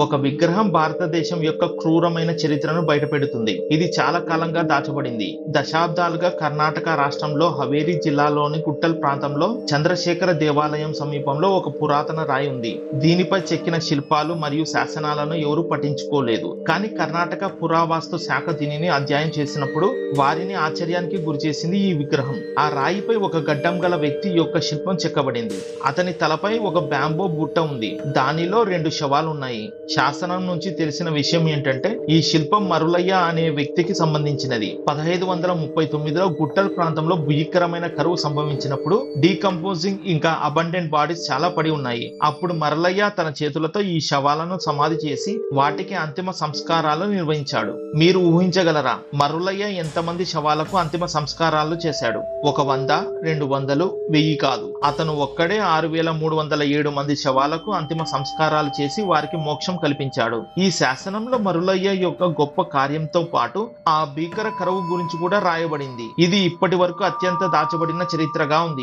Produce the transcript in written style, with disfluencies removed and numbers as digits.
ఒక విగ్రహం భారతదేశం యొక్క క్రూరమైన చరిత్రను బయటపెడుతుంది. ఇది చాలా కాలంగా దాచబడింది. దశాబ్దాలుగా కర్ణాటక రాష్ట్రంలో హవేరీ జిల్లాలోని గుట్టల్ ప్రాంతంలో చంద్రశేఖర దేవాలయం సమీపంలో ఒక పురాతన రాయి ఉంది. దీనిపై చెక్కిన శిల్పాలు మరియు శాసనాలను ఎవరూ పట్టించుకోలేదు. కానీ కర్ణాటక పురావస్తు శాఖ దీనిని అధ్యయనం చేసినప్పుడు వారిని ఆశ్చర్యానికి గురిచేసింది ఈ విగ్రహం. ఆ రాయిపై ఒక గడ్డం గల వ్యక్తి యొక్క శిల్పం చెక్కబడింది. అతని తలపై ఒక బ్యాంబో బుట్ట ఉంది. దానిలో 2 శవాలు ఉన్నాయి. శాసనం నుంచి తెలిసిన విషయం ఏంటంటే ఈ శిల్పం మరులయ్య అనే వ్యక్తికి సంబంధించినది. 1539లో గుట్టల్ ప్రాంతంలో భీకరమైన కరువు సంభవించినప్పుడు డీకంపోజింగ్ ఇంకా అబండెంట్ బాడీస్ చాలా పడి ఉన్నాయి. అప్పుడు మరలయ్య తన చేతులతో ఈ శవాలను సమాధి చేసి వాటికి అంతిమ సంస్కారాలు నిర్వహించాడు. మీరు ఊహించగలరా మరులయ్య ఎంతమంది శవాలకు అంతిమ సంస్కారాలు చేశాడు? 100, 200, 1000 కాదు. అతను ఒక్కడే 6307 మంది శవాలకు అంతిమ సంస్కారాలు చేసి వారికి మోక్షం కల్పించాడు. ఈ శాసనంలో మరులయ్య యొక్క గొప్ప కార్యంతో పాటు ఆ భీకర కరువు గురించి కూడా రాయబడింది. ఇది ఇప్పటి వరకు అత్యంత దాచబడిన చరిత్రగా ఉంది.